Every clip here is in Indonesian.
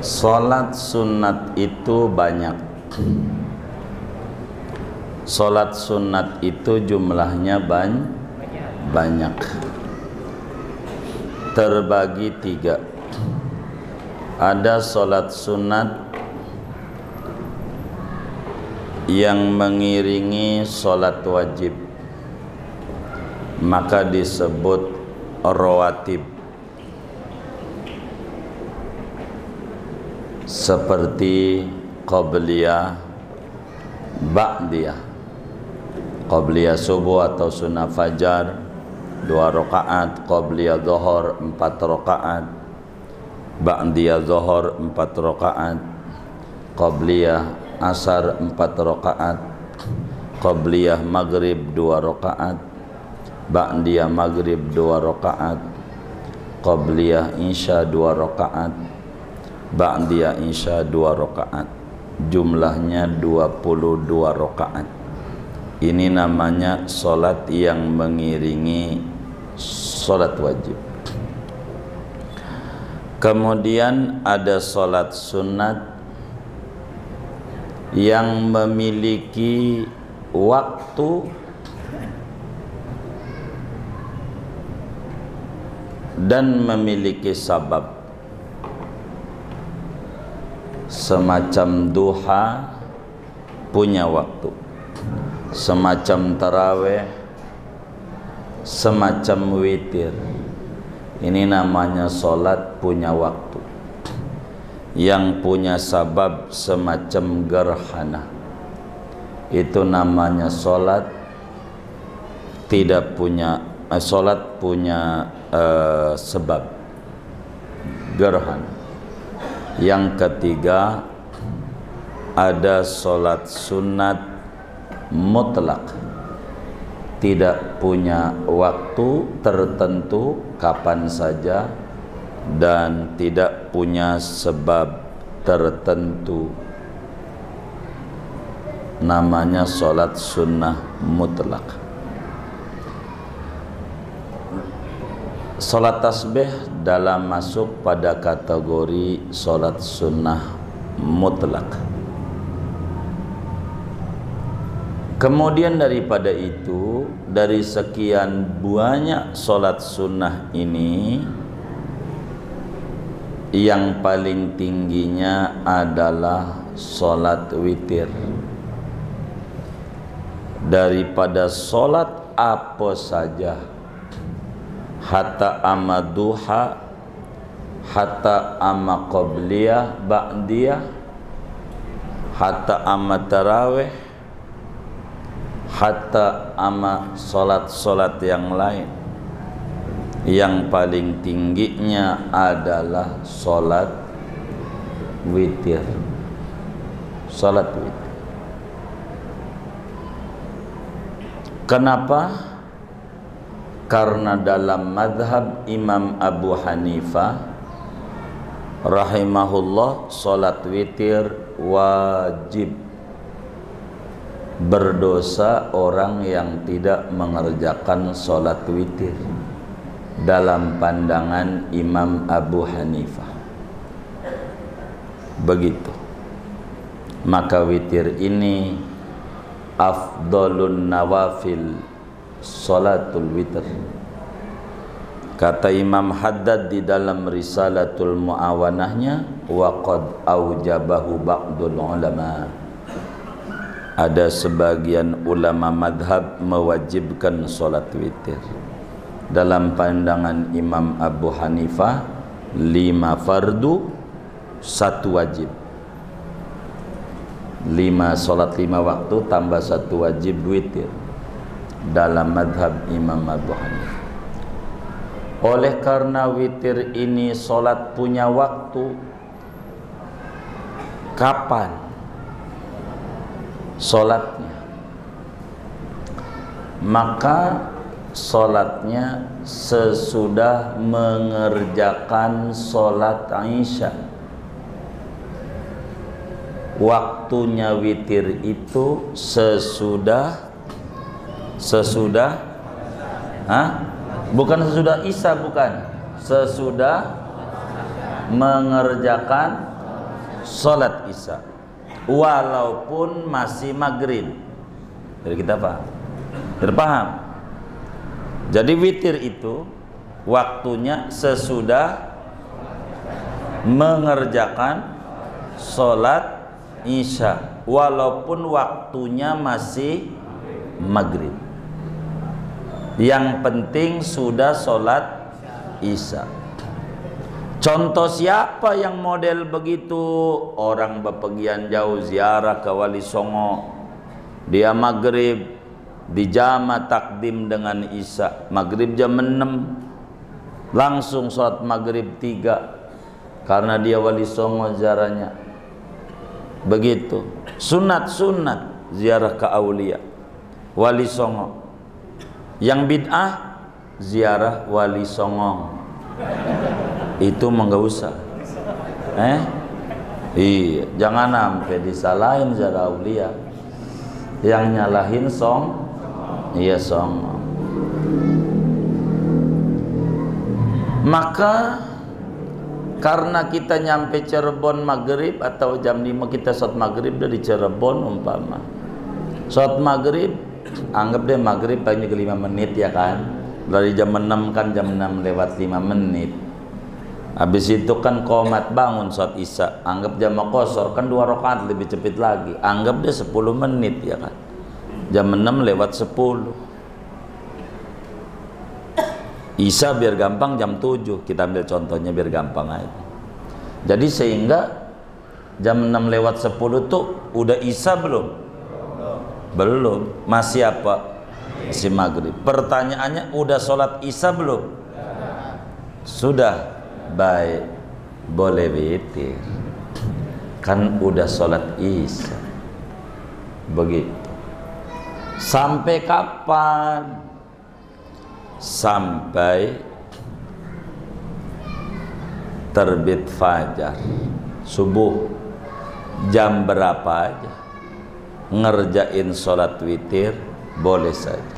Salat sunat itu banyak. Salat sunat itu jumlahnya banyak. Terbagi 3. Ada salat sunat yang mengiringi salat wajib, maka disebut rawatib. Seperti qabliyah, ba'diyah. Qabliyah subuh atau sunnah fajar 2 rakaat, qabliyah zuhur 4 rakaat, ba'diyah zuhur 4 rakaat, qabliyah asar 4 rakaat, qabliyah maghrib 2 rakaat, ba'diyah maghrib 2 rakaat, qabliyah isya 2 rakaat, ba'diyah isya 2 rakaat. Jumlahnya 22 rakaat. Ini namanya salat yang mengiringi salat wajib. Kemudian ada salat sunat yang memiliki waktu dan memiliki sabab. Semacam duha punya waktu, semacam tarawih, semacam witir. Ini namanya solat punya waktu. Yang punya sabab semacam gerhana, itu namanya solat tidak punya solat punya sebab, gerhana. Yang ketiga, ada solat sunat mutlak, tidak punya waktu tertentu kapan saja dan tidak punya sebab tertentu. Namanya solat sunnah mutlak. Solat tasbih dalam masuk pada kategori solat sunnah mutlak. Kemudian daripada itu, dari sekian banyak solat sunnah ini, yang paling tingginya adalah solat witir. Daripada solat apa saja, hatta amma duha, hatta amma qabliyah, ba'diyah, hatta amma tarawih, hatta amma solat-solat yang lain, yang paling tingginya adalah solat witir. Solat witir. Kenapa? Karena dalam madhab Imam Abu Hanifah rahimahullah, solat witir wajib. Berdosa orang yang tidak mengerjakan solat witir dalam pandangan Imam Abu Hanifah. Begitu. Maka witir ini afdalun nawafil salatul witr. Kata Imam Haddad di dalam Risalatul Muawanahnya, wa qad aujabahu ba'dul ulama. Ada sebagian ulama madhab mewajibkan salat witir. Dalam pandangan Imam Abu Hanifah, 5 fardu, 1 wajib. 5 salat 5 waktu tambah 1 wajib witir dalam madhab Imam Abu Hanifah. Oleh karena witir ini solat punya waktu, kapan solatnya? Maka solatnya sesudah mengerjakan solat Isya. Waktunya witir itu sesudah bukan sesudah Isya, bukan, sesudah mengerjakan sholat isya walaupun masih maghrib. Jadi kita paham, terpaham. Jadi witir itu waktunya sesudah mengerjakan sholat isya walaupun waktunya masih maghrib. Yang penting sudah sholat isya. Contoh siapa yang model begitu? Orang bepergian jauh ziarah ke Wali Songo, dia maghrib dijama takdim dengan isya, maghrib jam 6 langsung sholat maghrib 3 karena dia Wali Songo ziarahnya. Begitu sunat-sunat ziarah ke aulia Wali Songo. Yang bid'ah ziarah Wali Songo itu mah nggak usah. Iya, jangan sampai disalahin ziarah aulia. Yang nyalahin iya Songo. Maka karena kita nyampe Cirebon maghrib atau jam 5 kita sholat maghrib udah di Cirebon umpama. Sholat maghrib, anggap deh maghrib paling 5 menit ya kan. Dari jam 6 kan jam 6 lewat 5 menit. Habis itu kan qomat bangun sholat isya, anggap jam qashar kan 2 rakaat lebih cepet lagi. Anggap deh 10 menit ya kan. Jam 6 lewat 10. Isya biar gampang jam 7. Kita ambil contohnya biar gampang aja. Jadi sehingga jam 6 lewat 10 tuh udah isya belum? Belum. Masih apa? Masih maghrib. Pertanyaannya udah sholat isya belum? Sudah. Baik, boleh witir. Kan udah sholat isya. Begitu. Sampai kapan? Sampai terbit fajar, subuh. Jam berapa aja ngerjain sholat witir boleh saja.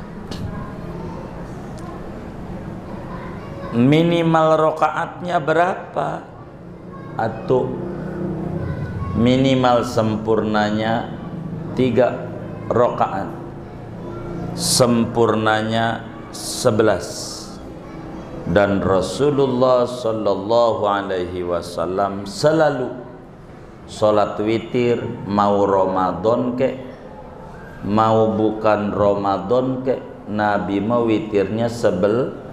Minimal rokaatnya berapa? Atau minimal sempurnanya 3 rokaat, sempurnanya 11. Dan Rasulullah Sallallahu Alaihi Wasallam selalu sholat witir, mau Ramadan ke mau bukan Ramadan ke, Nabi mau witirnya 11.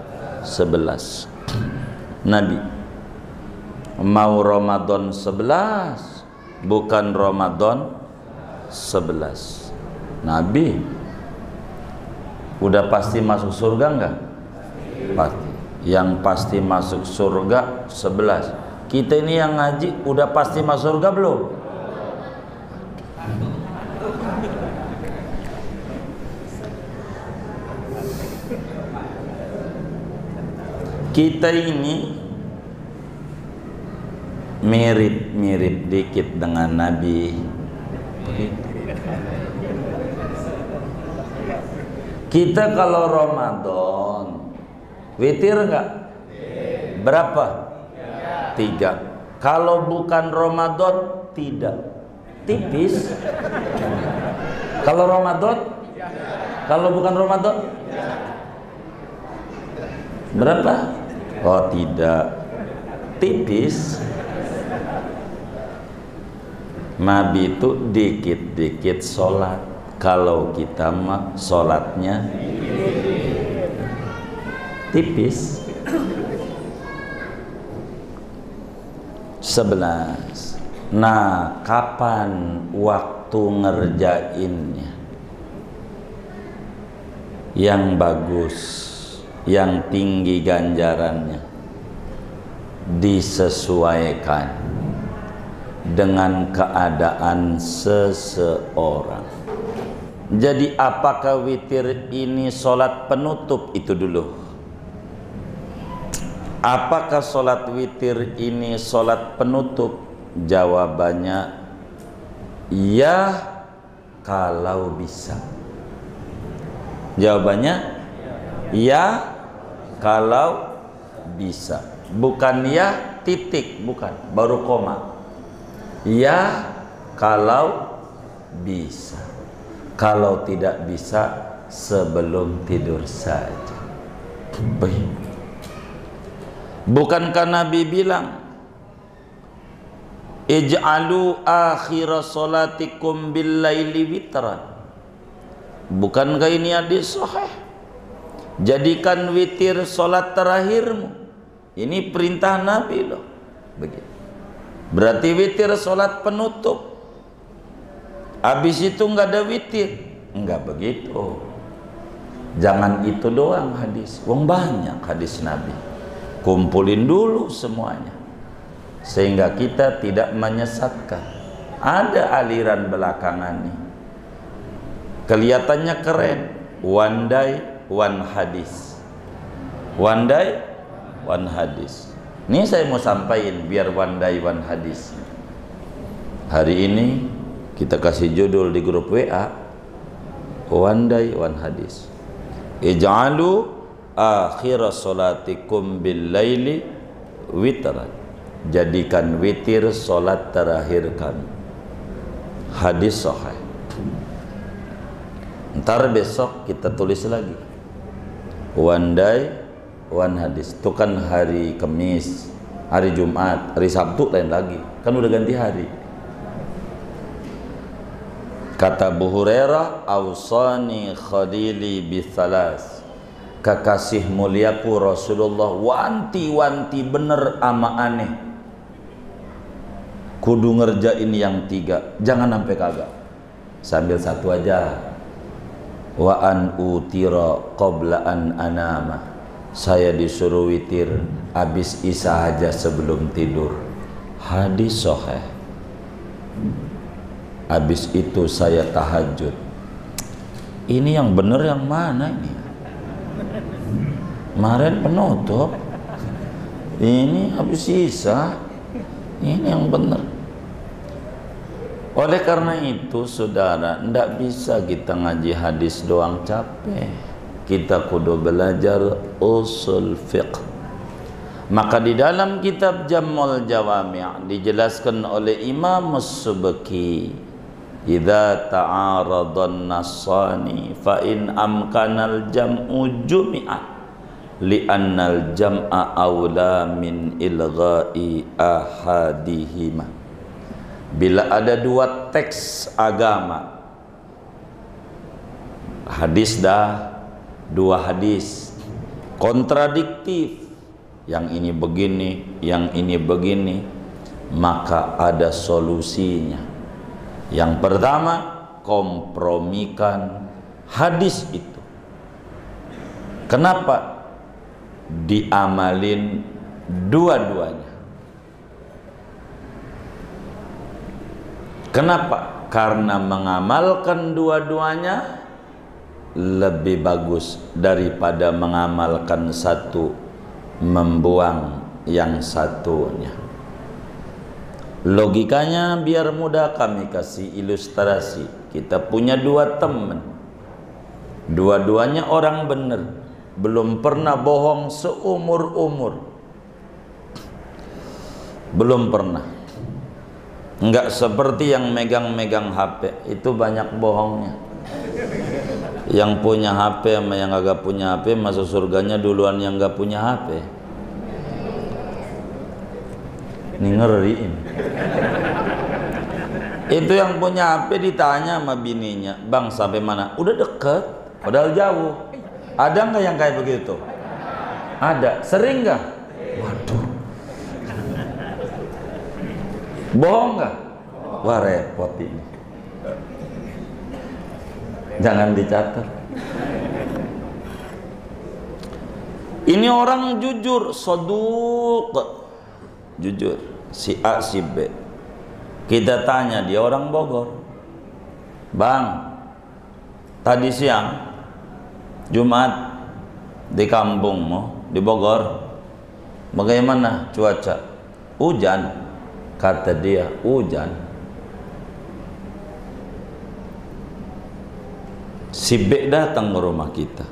Nabi mau Ramadan 11 bukan Ramadan 11. Nabi udah pasti masuk surga enggak? Pasti. Yang pasti masuk surga 11. Kita ini yang ngaji udah pasti masuk surga belum? Kita ini mirip-mirip dikit dengan Nabi. Kita kalau Ramadan witir enggak? Berapa? 3. Kalau bukan Ramadan tidak. Tipis. Kalau Ramadan? Kalau bukan Ramadan? Berapa? Oh tidak, tipis. Nabi itu dikit-dikit sholat. Kalau kita mah sholatnya tipis. 11. Nah, kapan waktu ngerjainnya yang bagus, yang tinggi ganjarannya? Disesuaikan dengan keadaan seseorang. Jadi apakah witir ini sholat penutup? Itu dulu. Apakah sholat witir ini sholat penutup? Jawabannya ya, kalau bisa. Jawabannya ya, kalau bisa. Bukan ya titik, bukan, baru koma. Ya kalau bisa. Kalau tidak bisa, sebelum tidur saja. Baik. Bukankah Nabi bilang, ij'alu akhira salatikum bil laili witran? Bukankah ini hadis sahih? Jadikan witir salat terakhirmu. Ini perintah Nabi loh. Begitu. Berarti witir salat penutup. Habis itu enggak ada witir. Enggak begitu. Jangan itu doang hadis. Wong banyak hadis Nabi. Kumpulin dulu semuanya, sehingga kita tidak menyesatkan. Ada aliran belakangan nih, kelihatannya keren, one day one hadis, one day one hadis. Ini saya mau sampaikan biar one day one hadis. Hari ini kita kasih judul di grup WA, one day one hadis. Ij'alu akhir salatikum bil laili witran. Jadikan witir solat terakhir kami. Hadis sahih. Ntar besok kita tulis lagi, one day one hadis. Itu kan hari Kamis, hari Jumat, hari Sabtu lain lagi. Kan udah ganti hari. Kata Abu Hurairah, ausani khalili bithalas. Kekasih muliaku Rasulullah wanti-wanti bener ama aneh, kudu ngerjain yang 3, jangan sampai kagak. Sambil satu aja, wa an utira qabla an anama. Saya disuruh witir habis isya aja sebelum tidur. Hadis sahih. Habis itu saya tahajud. Ini yang bener yang mana ini? Kemarin penutup, ini habis sisa, ini yang benar. Oleh karena itu saudara, tidak bisa kita ngaji hadis doang capek. Kita kudu belajar usul fiqh. Maka di dalam kitab Jammul Jawami' dijelaskan oleh Imam As-Subki, idza ta'aradan nassani fa in amkanal jam'u jumi'a li'annal jam'a awla min ilgha'i ahadihima. Bila ada dua teks agama, hadis dah, dua hadis kontradiktif, yang ini begini, yang ini begini, maka ada solusinya. Yang pertama, kompromikan hadis itu. Kenapa? Diamalin dua-duanya. Kenapa? Karena mengamalkan dua-duanya lebih bagus daripada mengamalkan satu, membuang yang satunya. Logikanya biar mudah kami kasih ilustrasi. Kita punya dua teman, dua-duanya orang benar, belum pernah bohong seumur-umur, belum pernah. Enggak seperti yang megang-megang HP, itu banyak bohongnya. Yang punya HP sama yang agak punya HP, masuk surganya duluan yang gak punya HP. Ini ngeri ini. Itu yang punya HP ditanya sama bininya, bang sampai mana? Udah deket, padahal jauh. Ada nggak yang kayak begitu? Ada. Sering nggak? Waduh. Bohong nggak? Wah repot ini. Jangan dicatat. Ini orang jujur, saduq, jujur. Si A, si B. Kita tanya, dia orang Bogor. Bang, tadi siang Jumat di kampungmu di Bogor, bagaimana cuaca? Hujan, kata dia. Hujan. Si B datang ke rumah kita,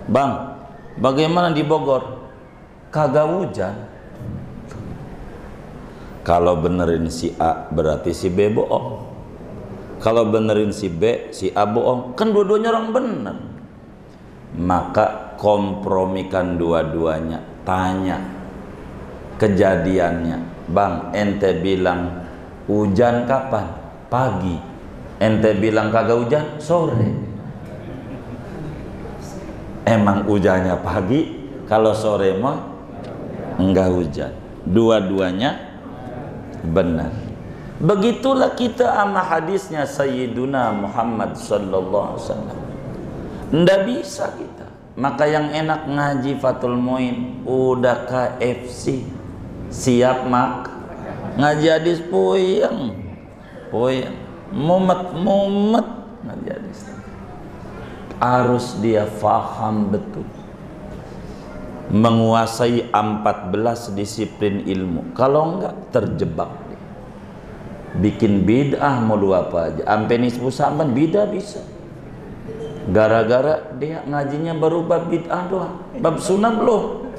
bang, bagaimana di Bogor? Kagak hujan. Kalau benerin si A berarti si B bohong. Kalau benerin si B, si A bohong. Kan dua-duanya orang benar. Maka kompromikan dua-duanya. Tanya kejadiannya. Bang, ente bilang hujan kapan? Pagi. Ente bilang kagak hujan? Sore. Emang hujannya pagi? Kalau sore mah enggak hujan. Dua-duanya benar. Begitulah kita sama hadisnya Sayyiduna Muhammad sallallahu alaihi wasallam. Nggak bisa kita. Maka yang enak ngaji Fathul Muin udah KFC. Siap mak ngaji hadis puyeng. Mumet ngaji hadis. Harus dia faham betul. Menguasai 14 disiplin ilmu. Kalau enggak terjebak dia. Bikin bid'ah mau apa aja. Ampe nisfu Sa'ban bid'ah bisa. Gara-gara dia ngajinya baru bab bid'ah doang. Bab sunnah belum.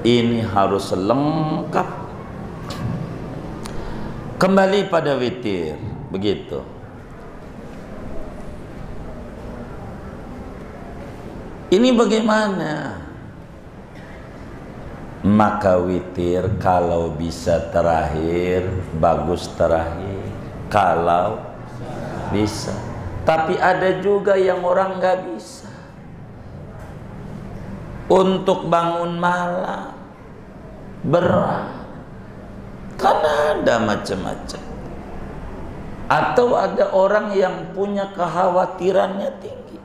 Ini harus lengkap. Kembali pada witir. Begitu. Ini bagaimana? Maka witir kalau bisa terakhir, bagus terakhir. Kalau bisa. Tapi ada juga yang orang nggak bisa. Untuk bangun malam berat. Karena ada macam-macam. Atau ada orang yang punya kekhawatirannya tinggi.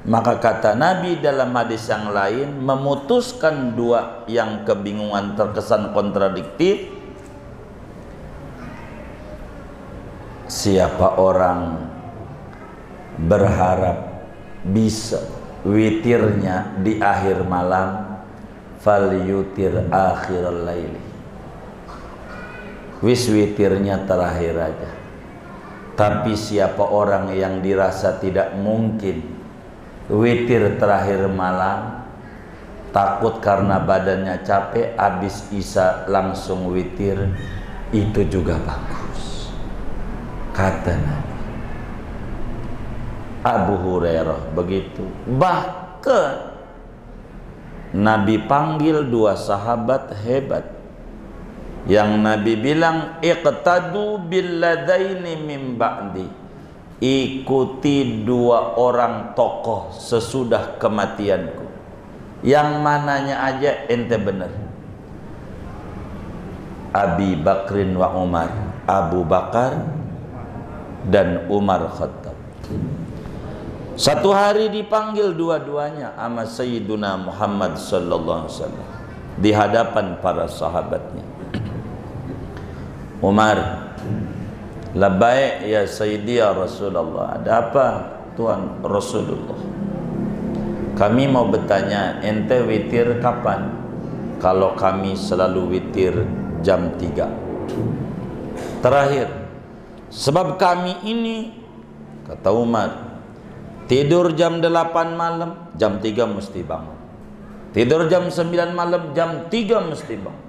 Maka kata Nabi dalam hadis yang lain, memutuskan dua yang kebingungan terkesan kontradiktif. Siapa orang berharap bisa witirnya di akhir malam, fal yutir akhirul laili. Wis witirnya terakhir aja. Tapi siapa orang yang dirasa tidak mungkin witir terakhir malam, takut karena badannya capek, habis isya langsung witir, itu juga bagus. Kata Nabi. Abu Hurairah begitu. Bahkan Nabi panggil dua sahabat hebat. Yang Nabi bilang, iqtadu billadaini min ba'di. Ikuti dua orang tokoh sesudah kematianku. Yang mananya aja ente bener. Abi Bakrin wa Umar. Abu Bakar dan Umar Khattab. Satu hari dipanggil dua-duanya sama Sayyiduna Muhammad sallallahu alaihi wasallam di hadapan para sahabatnya. Umar, labbaik ya Sayyidi ya Rasulullah. Ada apa Tuhan Rasulullah? Kami mau bertanya, ente witir kapan? Kalau kami selalu witir jam 3 terakhir. Sebab kami ini, kata Umar, tidur jam 8 malam, jam 3 mesti bangun. Tidur jam 9 malam, jam 3 mesti bangun.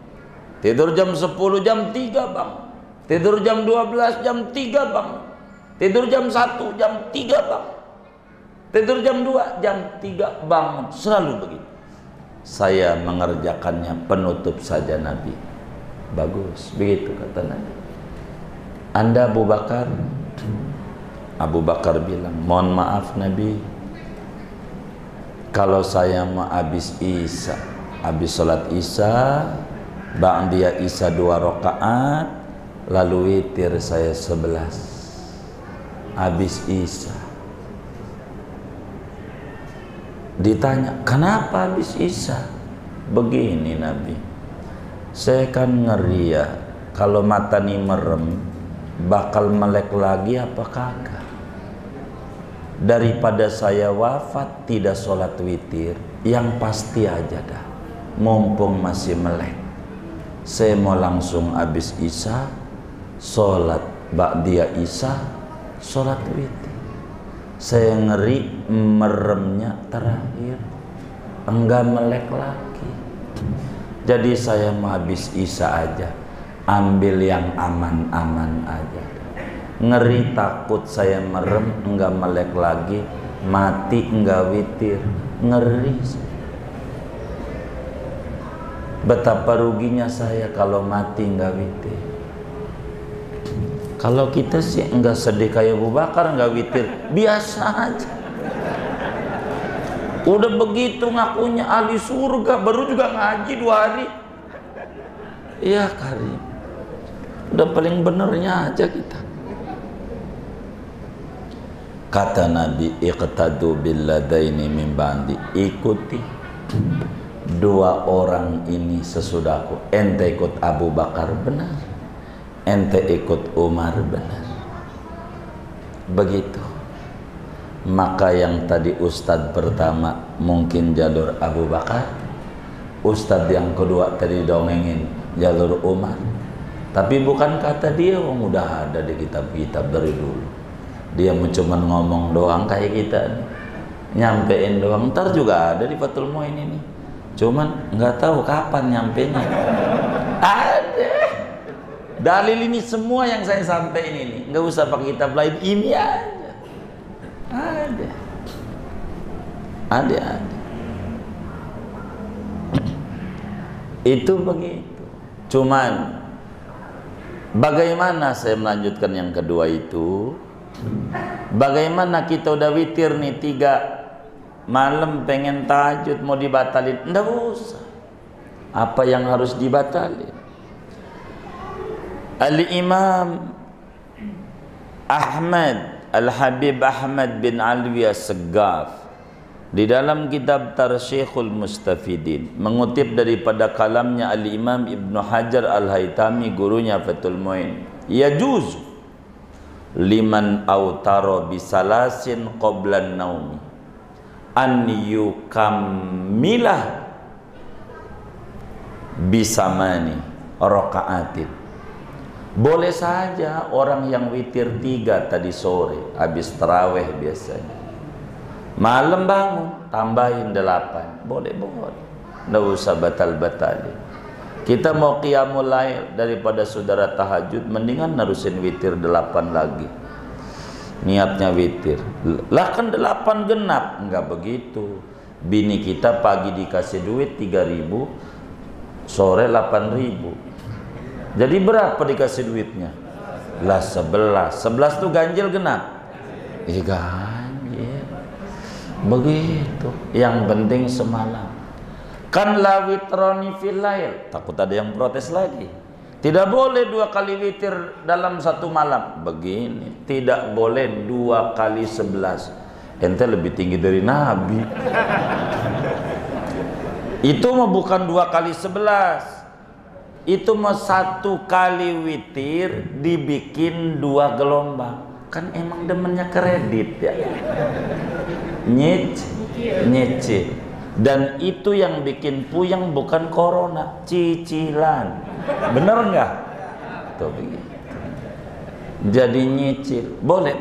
Tidur jam 10, jam 3 bangun. Tidur jam 12, jam 3 bangun. Tidur jam 1, jam 3 bangun. Tidur jam 2, jam 3 bangun. Selalu begitu. Saya mengerjakannya penutup saja Nabi. Bagus, begitu kata Nabi. Anda Abu Bakar? Abu Bakar bilang, mohon maaf Nabi, kalau saya mau habis isya, habis sholat isya, ba'diyah isya 2 rakaat, lalu witir saya 11 habis isya. Ditanya, kenapa habis isya? Begini Nabi, saya kan ngeri ya, kalau mata nih merem bakal melek lagi apa kagak. Daripada saya wafat tidak sholat witir, yang pasti aja dah, mumpung masih melek, saya mau langsung habis isya, sholat ba'diyah isya, sholat witir. Saya ngeri meremnya terakhir, enggak melek lagi. Jadi saya mau habis isya aja. ambil yang aman-aman aja. Ngeri takut saya merem enggak melek lagi, mati enggak witir, ngeri. Betapa ruginya saya kalau mati enggak witir. Kalau kita sih enggak sedih kayak Abu Bakar, enggak witir, biasa aja. Udah begitu ngakunya ahli surga, baru juga ngaji 2 hari. Iya Karim, udah paling benernya aja kita. Kata Nabi, iqtadu billadaini min ba'di, ikuti 2 orang ini sesudahku. Ente ikut Abu Bakar benar, ente ikut Umar benar. Begitu. Maka yang tadi ustadz pertama mungkin jalur Abu Bakar, ustadz yang kedua tadi dongengin jalur Umar. Tapi bukan kata dia, udah ada di kitab-kitab dari dulu. Dia cuma ngomong doang kayak kita nih, nyampein doang. Ntar juga ada di Fathul Muin ini, cuman nggak tahu kapan nyampenya. Ada dalil ini semua yang saya sampaikan ini, nggak usah pakai kitab lain, ini aja ada. Itu begitu. Cuman bagaimana saya melanjutkan yang kedua itu? Bagaimana kita udah witir nih 3 malam pengen tahajud mau dibatalin? Nggak usah. Apa yang harus dibatalin? Al-Imam Ahmad Al-Habib Ahmad bin Alwi As-Saggaf di dalam kitab Tarsyikhul Mustafidin mengutip daripada kalamnya Al-Imam Ibnu Hajar Al-Haytami, gurunya Fathul Muin, yajuz liman autaro bisalasin qoblan naumi an yukammilah bisamani rakaatin. Boleh saja orang yang witir 3 tadi sore habis tarawih biasanya, malam bangun tambahin 8, boleh, nggak usah batal-batalin. Kita mau qiyamul lail daripada saudara tahajud, mendingan narusin witir 8 lagi. Niatnya witir. Lah kan 8 genap, enggak begitu. Bini kita pagi dikasih duit 3.000, sore 8.000. Jadi berapa dikasih duitnya? Lah 11. 11 tuh ganjil genap. Ganjil. Begitu. Yang penting semalam. Kan la witroni fil lail, takut ada yang protes lagi. Tidak boleh 2 kali witir dalam 1 malam. Begini, tidak boleh 2 kali 11. Ente lebih tinggi dari Nabi. Itu mah bukan 2 kali 11. Itu mah 1 kali witir dibikin 2 gelombang. Kan emang demennya kredit ya. Nyicil. Dan itu yang bikin puyeng bukan corona, cicilan. Bener nggak? Tuh begitu. Jadi nyicil, boleh.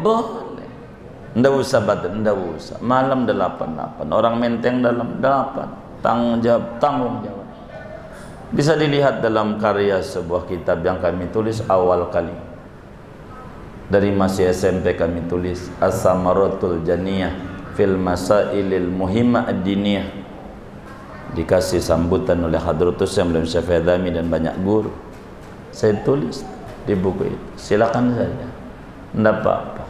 Nggak usah batal, nggak usah. Malam 8. Orang menteng dalam 8. Tanggung jawab. Bisa dilihat dalam karya sebuah kitab yang kami tulis awal kali. Dari masih SMP kami tulis As-Samaratul Janiyah fil Masailil Muhimmah Ad-Diniyah. Dikasih sambutan oleh Hadratus Syamil Syafi'i Adami dan banyak guru. Saya tulis di buku itu. Silakan saja. Enggak apa-apa.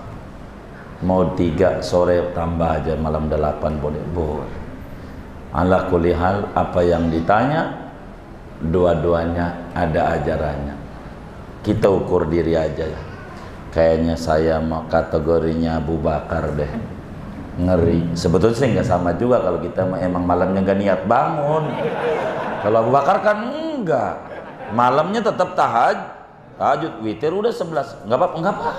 Mau 3 sore tambah aja, malam 8 boleh. Ala kulli hal, apa yang ditanya dua-duanya ada ajarannya. Kita ukur diri aja ya. Kayaknya saya mau kategorinya Abu Bakar deh. Ngeri. Sebetulnya sih nggak sama juga kalau kita emang malamnya nggak niat bangun. Kalau Abu Bakar kan enggak, malamnya tetap tahajud witir udah 11, nggak apa-apa.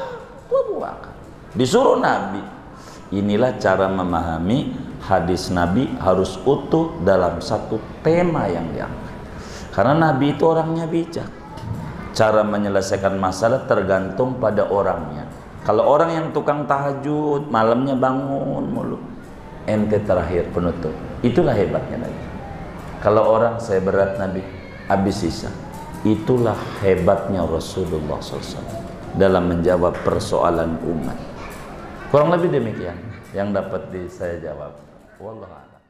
Itu Abu Bakar disuruh Nabi. Inilah cara memahami hadis Nabi harus utuh dalam satu tema yang diangkat. Karena Nabi itu orangnya bijak. Cara menyelesaikan masalah tergantung pada orangnya. Kalau orang yang tukang tahajud, malamnya bangun mulu, ente terakhir penutup. Itulah hebatnya Nabi. Kalau orang saya berat Nabi, habis sisa. Itulah hebatnya Rasulullah SAW dalam menjawab persoalan umat. Kurang lebih demikian yang dapat saya jawab. Wallahu a'lam.